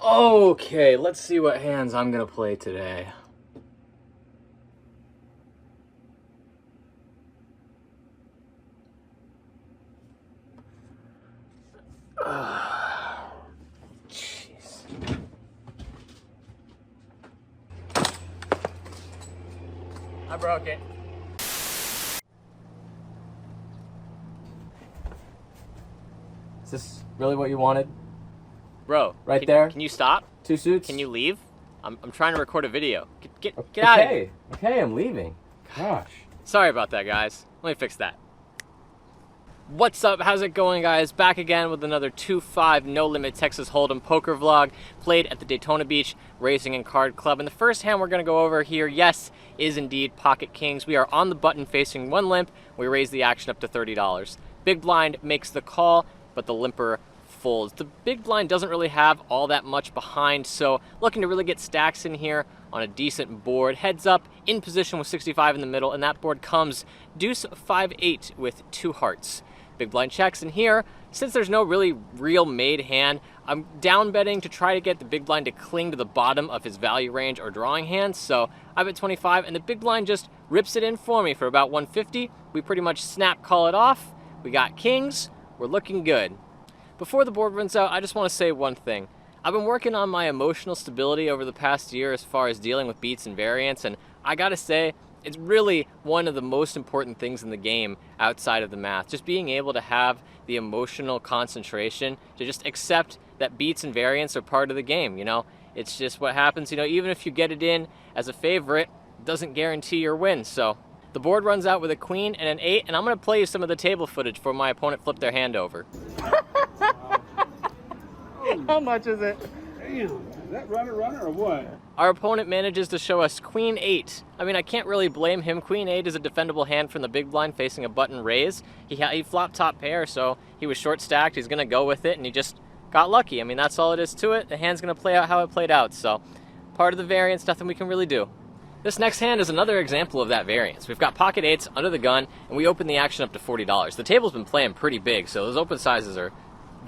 Okay, let's see what hands I'm gonna play today. Jeez. I broke it. Is this really what you wanted? Bro, Right there? Can you stop? 2 suits? Can you leave? I'm trying to record a video. Get out of here. Okay, I'm leaving. Gosh. Sorry about that, guys. Let me fix that. What's up? How's it going, guys? Back again with another 2-5 No Limit Texas Holdem poker vlog played at the Daytona Beach Racing and Card Club. And the first hand we're going to go over here, yes, is indeed Pocket Kings. We are on the button facing one limp. We raise the action up to $30. Big blind makes the call, but the limper folds. The big blind doesn't really have all that much behind, so looking to really get stacks in here on a decent board. Heads up, in position with 65 in the middle, and that board comes deuce 5-8 with 2 hearts. Big blind checks in here. Since there's no really real made hand, I'm down betting to try to get the big blind to cling to the bottom of his value range or drawing hands, so I bet 25, and the big blind just rips it in for me for about 150. We pretty much snap call it off. We got kings. We're looking good. Before the board runs out, I just want to say one thing. I've been working on my emotional stability over the past year as far as dealing with beats and variance, and I gotta say, it's really one of the most important things in the game outside of the math. Just being able to have the emotional concentration to just accept that beats and variance are part of the game, you know? It's just what happens, you know, even if you get it in as a favorite, it doesn't guarantee your win, so. The board runs out with a queen and an 8, and I'm gonna play you some of the table footage before my opponent flipped their hand over. How much is it? Damn, is that runner or what? Our opponent manages to show us queen 8. I mean, I can't really blame him. Queen 8 is a defendable hand from the big blind facing a button raise. He flopped top pair, so he was short stacked. He's gonna go with it, and he just got lucky. I mean, that's all it is to it. The hand's gonna play out how it played out, so part of the variance, nothing we can really do. This next hand is another example of that variance. We've got pocket 8s under the gun, and we open the action up to $40. The table's been playing pretty big, so those open sizes are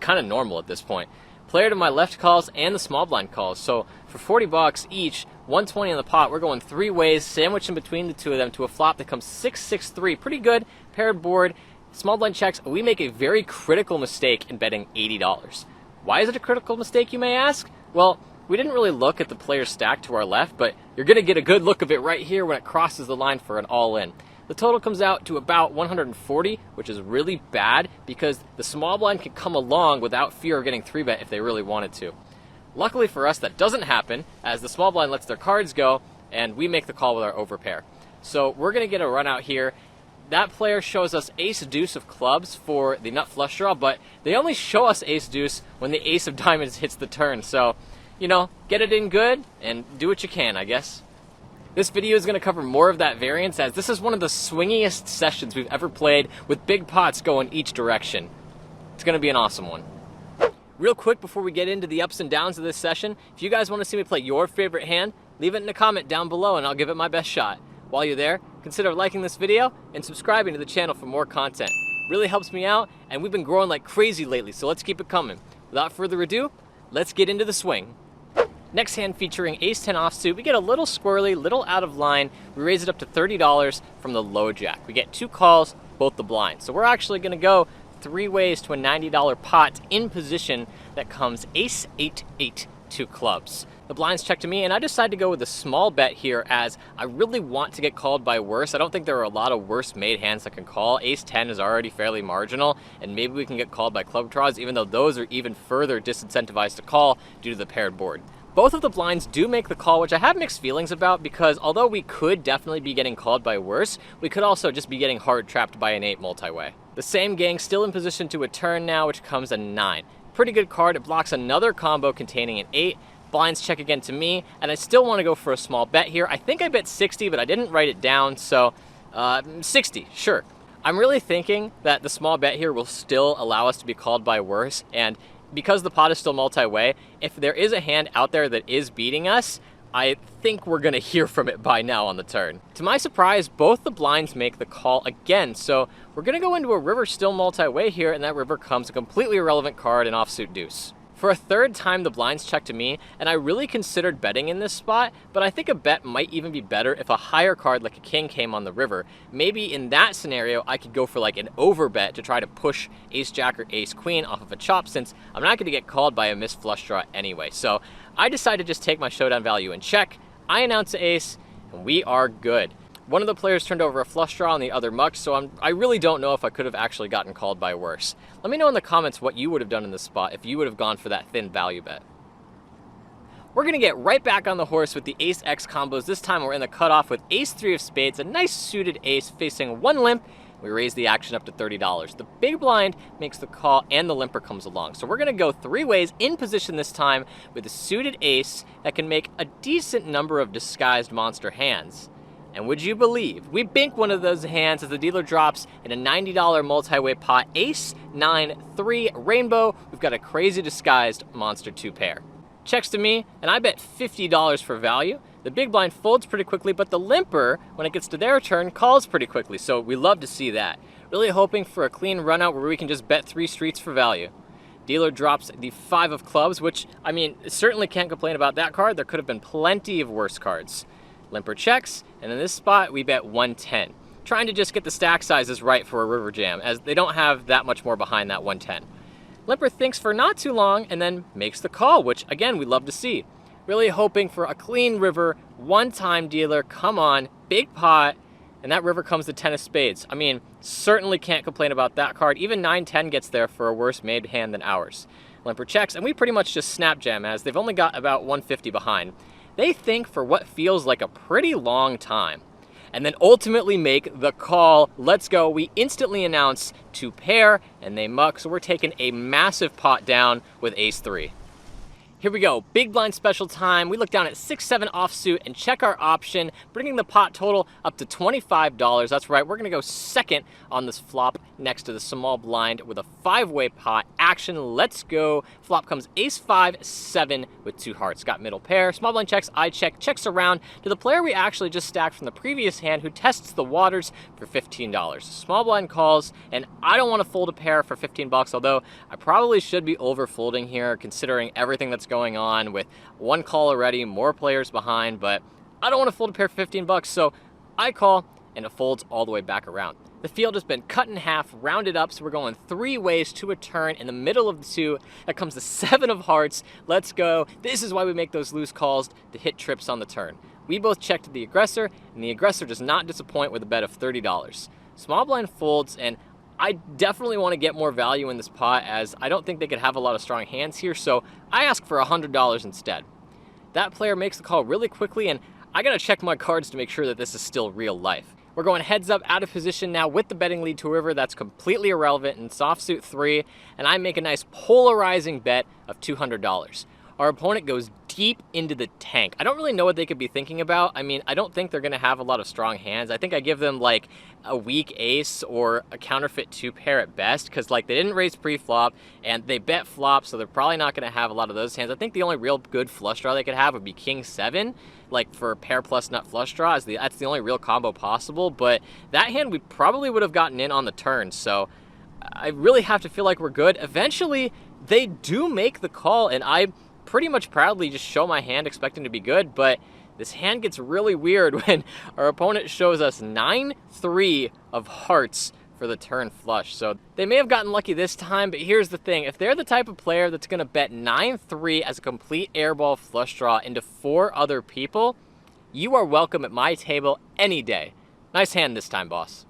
kind of normal at this point. Player to my left calls and the small blind calls, so for 40 bucks each, 120 in the pot, we're going 3 ways, sandwiching between the two of them to a flop that comes 6-6-3. Pretty good, paired board, small blind checks, and we make a very critical mistake in betting $80. Why is it a critical mistake, you may ask? Well, we didn't really look at the player's stack to our left, but you're going to get a good look of it right here when it crosses the line for an all-in. The total comes out to about 140, which is really bad because the small blind can come along without fear of getting 3-bet if they really wanted to. Luckily for us, that doesn't happen, as the small blind lets their cards go, and we make the call with our overpair. So we're going to get a run out here. That player shows us ace-deuce of clubs for the nut flush draw, but they only show us ace-deuce when the ace of diamonds hits the turn, so you know, get it in good and do what you can, I guess. This video is going to cover more of that variance, as this is one of the swingiest sessions we've ever played with big pots going each direction. It's going to be an awesome one. Real quick before we get into the ups and downs of this session, if you guys want to see me play your favorite hand, leave it in a comment down below and I'll give it my best shot. While you're there, consider liking this video and subscribing to the channel for more content. It really helps me out, and we've been growing like crazy lately, so let's keep it coming. Without further ado, let's get into the swing. Next hand featuring Ace 10 offsuit, we get a little squirrely, little out of line. We raise it up to $30 from the low jack. We get 2 calls, both the blinds. So we're actually going to go 3 ways to a $90 pot in position that comes Ace 8-8, 2 clubs. The blinds check to me, and I decide to go with a small bet here as I really want to get called by worse. I don't think there are a lot of worse made hands that can call. Ace 10 is already fairly marginal, and maybe we can get called by club draws, even though those are even further disincentivized to call due to the paired board. Both of the blinds do make the call, which I have mixed feelings about because although we could definitely be getting called by worse, we could also just be getting hard trapped by an 8 multi-way. The same gang still in position to a turn now, which comes a 9. Pretty good card. It blocks another combo containing an 8. Blinds check again to me, and I still want to go for a small bet here. I think I bet 60, but I didn't write it down, so 60, sure. I'm really thinking that the small bet here will still allow us to be called by worse, and because the pot is still multi-way, if there is a hand out there that is beating us, I think we're going to hear from it by now on the turn. To my surprise, both the blinds make the call again, so we're going to go into a river still multi-way here, and that river comes a completely irrelevant card, an offsuit deuce. For a third time, the blinds checked to me, and I really considered betting in this spot, but I think a bet might even be better if a higher card like a king came on the river. Maybe in that scenario, I could go for like an over bet to try to push ace-jack or ace-queen off of a chop, since I'm not going to get called by a missed flush draw anyway. So I decided to just take my showdown value in check. I announce the ace, and we are good. One of the players turned over a flush draw and the other mucked, so I really don't know if I could have actually gotten called by worse. Let me know in the comments what you would have done in this spot if you would have gone for that thin value bet. We're going to get right back on the horse with the ace-x combos. This time we're in the cutoff with ace-3 of spades, a nice suited ace facing one limp. We raise the action up to $30. The big blind makes the call and the limper comes along. So we're going to go three ways in position this time with a suited ace that can make a decent number of disguised monster hands. And would you believe, we bink one of those hands as the dealer drops in a $90 multi-way pot, ace, 9, 3, rainbow. We've got a crazy disguised monster 2 pair. Checks to me, and I bet $50 for value. The big blind folds pretty quickly, but the limper, when it gets to their turn, calls pretty quickly, so we love to see that. Really hoping for a clean run out where we can just bet 3 streets for value. Dealer drops the 5 of clubs, which, I mean, certainly can't complain about that card. There could have been plenty of worse cards. Limper checks, and in this spot, we bet 110. Trying to just get the stack sizes right for a river jam, as they don't have that much more behind that 110. Limper thinks for not too long, and then makes the call, which, again, we love to see. Really hoping for a clean river, one-time dealer, come on, big pot, and that river comes to 10 of spades. I mean, certainly can't complain about that card. Even 9-10 gets there for a worse made hand than ours. Limper checks, and we pretty much just snap jam, as they've only got about 150 behind. They think for what feels like a pretty long time, and then ultimately make the call. Let's go. We instantly announce 2 pair, and they muck, so we're taking a massive pot down with ace-3. Here we go, big blind special time. We look down at 6-7 offsuit and check our option, bringing the pot total up to $25. That's right, we're gonna go second on this flop next to the small blind with a 5-way pot action. Let's go. Flop comes ace-5, 7 with 2 hearts. Got middle pair, small blind checks, I check, checks around to the player we actually just stacked from the previous hand who tests the waters for $15. Small blind calls, and I don't wanna fold a pair for 15 bucks, although I probably should be over folding here considering everything that's going on with one call already, more players behind, but I don't want to fold a pair for 15 bucks, so I call, and it folds all the way back around. The field has been cut in half, rounded up, so we're going 3 ways to a turn. In the middle of the 2, that comes the 7 of hearts. Let's go. This is why we make those loose calls to hit trips on the turn. We both checked the aggressor, and the aggressor does not disappoint with a bet of $30. Small blind folds, and I definitely want to get more value in this pot, as I don't think they could have a lot of strong hands here, so I ask for $100 instead. That player makes the call really quickly, and I gotta check my cards to make sure that this is still real life. We're going heads up out of position now with the betting lead to a river that's completely irrelevant in soft suit 3, and I make a nice polarizing bet of $200. Our opponent goes deep into the tank. I don't really know what they could be thinking about. I mean, I don't think they're going to have a lot of strong hands. I think I give them like a weak ace or a counterfeit 2 pair at best, because like they didn't raise pre-flop and they bet flop, so they're probably not going to have a lot of those hands. I think the only real good flush draw they could have would be king 7, like for pair plus nut flush draw. That's the only real combo possible, but that hand we probably would have gotten in on the turn, so I really have to feel like we're good. Eventually, they do make the call, and I pretty much proudly just show my hand expecting to be good, but this hand gets really weird when our opponent shows us 9-3 of hearts for the turn flush. So they may have gotten lucky this time, but here's the thing. If they're the type of player that's going to bet 9-3 as a complete airball flush draw into 4 other people, you are welcome at my table any day. Nice hand this time, boss.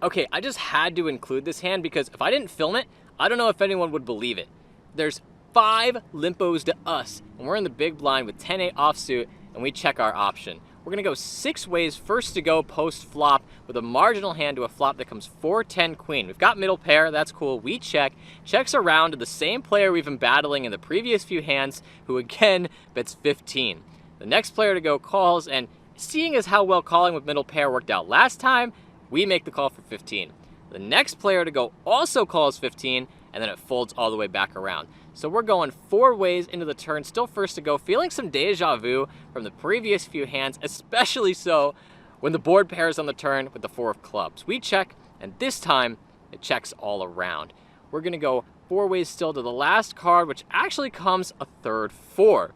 Okay, I just had to include this hand because if I didn't film it, I don't know if anyone would believe it. There's 5 limpos to us, and we're in the big blind with 10-8 offsuit, and we check our option. We're gonna go 6 ways first to go post flop with a marginal hand to a flop that comes 4-10 queen. We've got middle pair, that's cool. We check, checks around to the same player we've been battling in the previous few hands, who again bets 15. The next player to go calls, and seeing as how well calling with middle pair worked out last time, we make the call for 15. The next player to go also calls 15, and then it folds all the way back around. So we're going 4 ways into the turn, still first to go, feeling some deja vu from the previous few hands, especially so when the board pairs on the turn with the 4 of clubs. We check, and this time it checks all around. We're gonna go 4 ways still to the last card, which actually comes a third 4.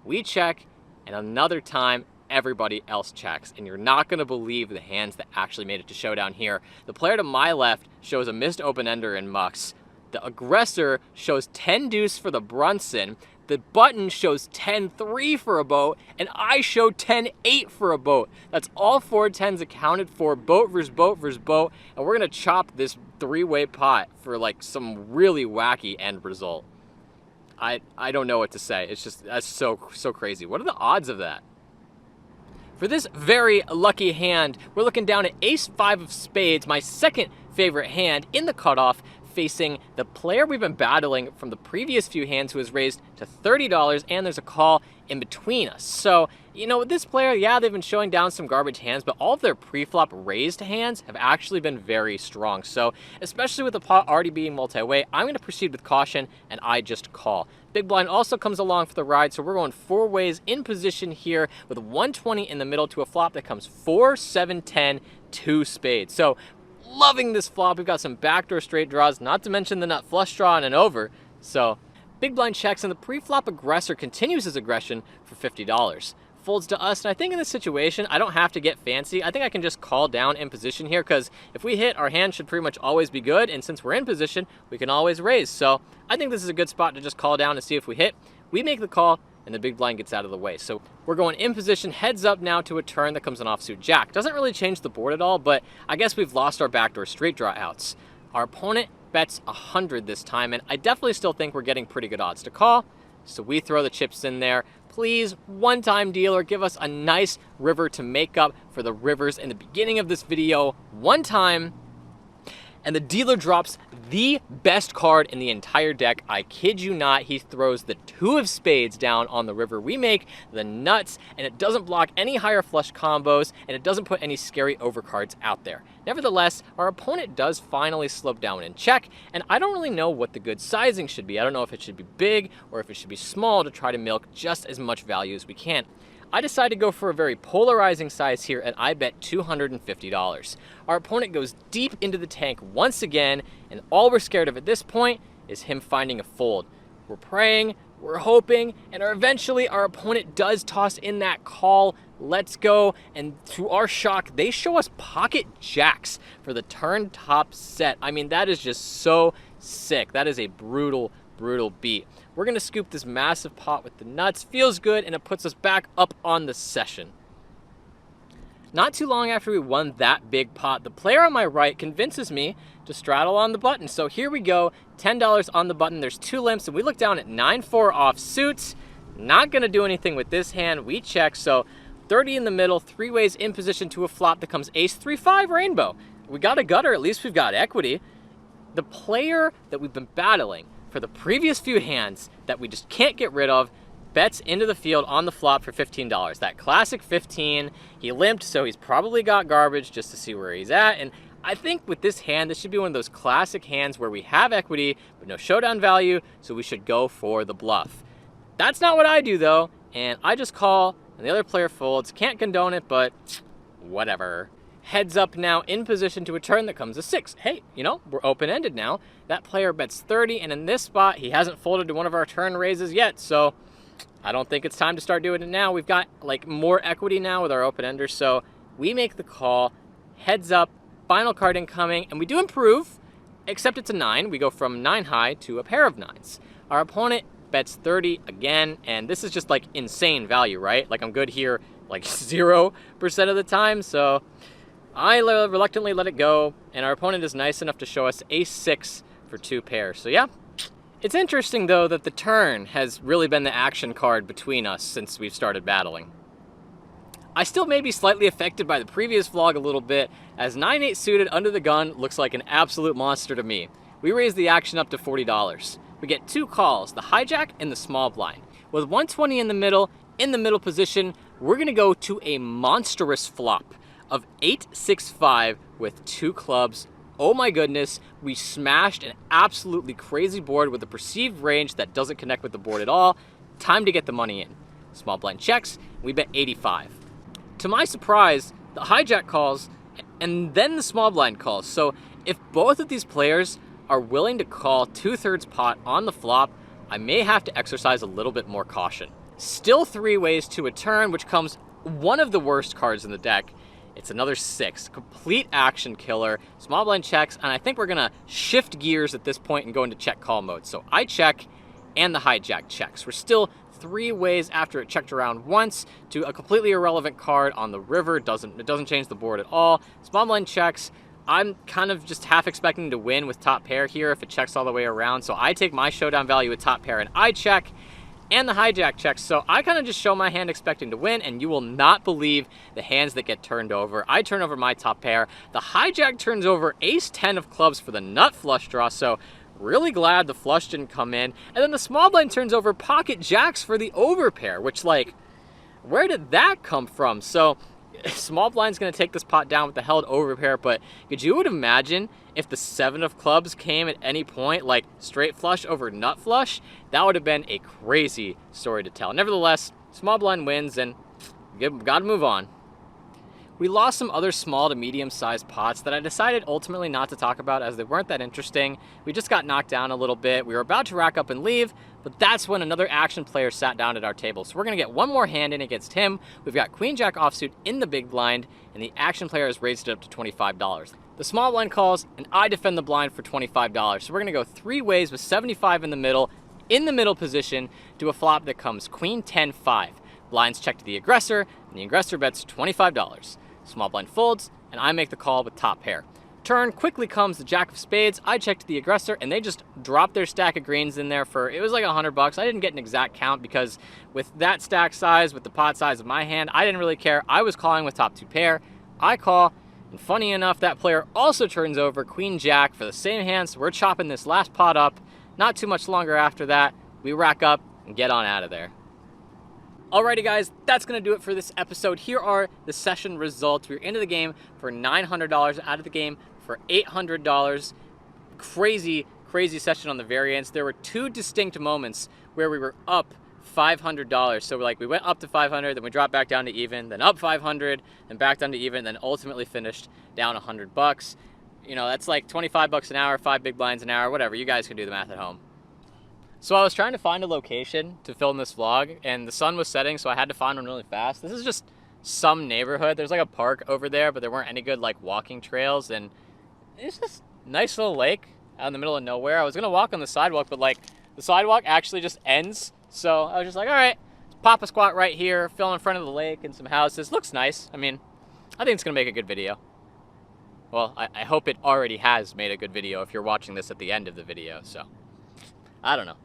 We check, and another time, everybody else checks, and you're not going to believe the hands that actually made it to showdown here. The player to my left shows a missed open-ender in mucks. The aggressor shows 10 deuce for the Brunson. The button shows 10-3 for a boat, and I show 10-8 for a boat. That's all 4 10s accounted for, boat versus boat versus boat, and we're going to chop this 3-way pot for like some really wacky end result. I don't know what to say. It's just, that's so crazy. What are the odds of that? For this very lucky hand, we're looking down at ace 5 of spades, my second favorite hand in the cutoff, facing the player we've been battling from the previous few hands who has raised to $30, and there's a call in between us. So, you know, with this player, yeah, they've been showing down some garbage hands, but all of their pre-flop raised hands have actually been very strong. So, especially with the pot already being multi-way, I'm going to proceed with caution, and I just call. Big blind also comes along for the ride, so we're going 4 ways in position here with 120 in the middle to a flop that comes 4, 7, 10, 2 spades. So, loving this flop. We've got some backdoor straight draws, not to mention the nut flush draw and an over. So, big blind checks, and the pre-flop aggressor continues his aggression for $50. Folds to us, and I think in this situation, I don't have to get fancy. I think I can just call down in position here, because if we hit, our hand should pretty much always be good, and since we're in position, we can always raise. So, I think this is a good spot to just call down and see if we hit. We make the call, and the big blind gets out of the way. So we're going in position, heads up now to a turn that comes an offsuit jack. Doesn't really change the board at all, but I guess we've lost our backdoor straight draw outs. Our opponent bets 100 this time, and I definitely still think we're getting pretty good odds to call, so we throw the chips in there. Please, one-time dealer, give us a nice river to make up for the rivers in the beginning of this video. One time, and the dealer drops the best card in the entire deck. I kid you not, he throws the 2 of spades down on the river. We make the nuts, and it doesn't block any higher flush combos, and it doesn't put any scary overcards out there. Nevertheless, our opponent does finally slope down and check, and I don't really know what the good sizing should be. I don't know if it should be big or if it should be small to try to milk just as much value as we can. I decided to go for a very polarizing size here, and I bet $250. Our opponent goes deep into the tank once again, and all we're scared of at this point is him finding a fold. We're praying, we're hoping, and eventually our opponent does toss in that call. Let's go, and to our shock, they show us pocket jacks for the turn top set. I mean, that is just so sick. That is a brutal beat. We're going to scoop this massive pot with the nuts. Feels good, and it puts us back up on the session. Not too long after we won that big pot, the player on my right convinces me to straddle on the button. So here we go, $10 on the button. There's 2 limps, and we look down at 9-4 off suits. Not going to do anything with this hand. We check, so 30 in the middle, 3 ways in position to a flop that comes ace 3-5 rainbow. We got a gutter, at least we've got equity. The player that we've been battling for the previous few hands that we just can't get rid of bets into the field on the flop for $15. That classic 15. He limped, so he's probably got garbage just to see where he's at. And I think with this hand, this should be one of those classic hands where we have equity but no showdown value, so we should go for the bluff. That's not what I do though, and I just call, and the other player folds. Can't condone it, but whatever. Heads up now in position to a turn that comes a 6. Hey, you know, we're open-ended now. That player bets 30, and in this spot, he hasn't folded to one of our turn raises yet, so I don't think it's time to start doing it now. We've got, like, more equity now with our open-enders, so we make the call. Heads up, final card incoming, and we do improve, except it's a 9. We go from 9 high to a pair of 9s. Our opponent bets 30 again, and this is just, like, insane value, right? Like, I'm good here, like, 0% of the time, so I reluctantly let it go, and our opponent is nice enough to show us ace 6 for 2 pairs. So yeah, it's interesting though that the turn has really been the action card between us since we've started battling. I still may be slightly affected by the previous vlog a little bit, as 9-8 suited under the gun looks like an absolute monster to me. We raise the action up to $40. We get 2 calls, the hijack and the small blind. With 120 in the middle position, we're gonna go to a monstrous flop of 8-6-5 with 2 clubs. Oh my goodness, we smashed an absolutely crazy board with a perceived range that doesn't connect with the board at all. Time to get the money in. Small blind checks, we bet 85. To my surprise, the hijack calls, and then the small blind calls. So if both of these players are willing to call 2/3 pot on the flop, I may have to exercise a little bit more caution. Still 3 ways to a turn, which comes one of the worst cards in the deck. It's another 6, complete action killer. Small blind checks, and I think we're gonna shift gears at this point and go into check call mode. So I check, and the hijack checks. We're still 3 ways after it checked around once to a completely irrelevant card on the river. It doesn't change the board at all. Small blind checks. I'm kind of just half expecting to win with top pair here if it checks all the way around. So I take my showdown value at top pair and I check, and the hijack checks. So I kind of just show my hand expecting to win, and you will not believe the hands that get turned over. I turn over my top pair. The hijack turns over ace 10 of clubs for the nut flush draw. So really glad the flush didn't come in. And then the small blind turns over pocket jacks for the overpair, which, like, where did that come from? So small blind's going to take this pot down with the held overpair, but could you would imagine if the 7 of clubs came at any point, like straight flush over nut flush? That would have been a crazy story to tell. Nevertheless, small blind wins, and got to move on. We lost some other small to medium-sized pots that I decided ultimately not to talk about as they weren't that interesting. We just got knocked down a little bit. We were about to rack up and leave, but that's when another action player sat down at our table. So we're going to get one more hand in against him. We've got Queen Jack offsuit in the big blind, and the action player has raised it up to $25. The small blind calls, and I defend the blind for $25. So we're going to go 3 ways with 75 in the middle position, to a flop that comes Queen 10-5. Blinds check to the aggressor, and the aggressor bets $25. Small blind folds, and I make the call with top pair. Turn, quickly comes the jack of spades. I check to the aggressor, and they just drop their stack of greens in there for, it was like $100. I didn't get an exact count because with that stack size, with the pot size of my hand, I didn't really care. I was calling with top 2 pair. I call, and funny enough, that player also turns over queen jack for the same hand, so we're chopping this last pot up. Not too much longer after that, we rack up and get on out of there. Alrighty guys, that's going to do it for this episode. Here are the session results. We were into the game for $900, out of the game for $800. Crazy, crazy session on the variance. There were 2 distinct moments where we were up $500. So we went up to 500, then we dropped back down to even, then up 500, then back down to even, then ultimately finished down $100. You know, that's like 25 bucks an hour, 5 big blinds an hour, whatever. You guys can do the math at home. So I was trying to find a location to film this vlog, and the sun was setting, so I had to find one really fast. This is just some neighborhood. There's like a park over there, but there weren't any good like walking trails, and it's just a nice little lake out in the middle of nowhere. I was gonna walk on the sidewalk, but like the sidewalk actually just ends. So I was just like, all right, let's pop a squat right here, film in front of the lake and some houses. Looks nice. I mean, I think it's gonna make a good video. Well, I hope it already has made a good video if you're watching this at the end of the video, so I don't know.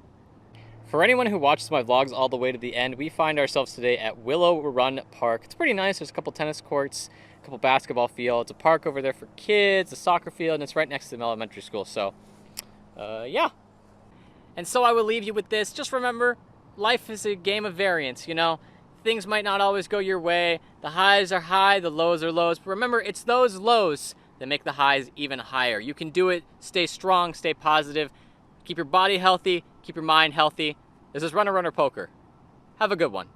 For anyone who watches my vlogs all the way to the end, we find ourselves today at Willow Run Park. It's pretty nice. There's a couple tennis courts, a couple basketball fields, a park over there for kids, a soccer field, and it's right next to the elementary school. So, yeah. And so I will leave you with this. Just remember, life is a game of variance, you know? Things might not always go your way. The highs are high, the lows are lows. But remember, it's those lows that make the highs even higher. You can do it. Stay strong, stay positive. Keep your body healthy, keep your mind healthy. This is Runner Poker. Have a good one.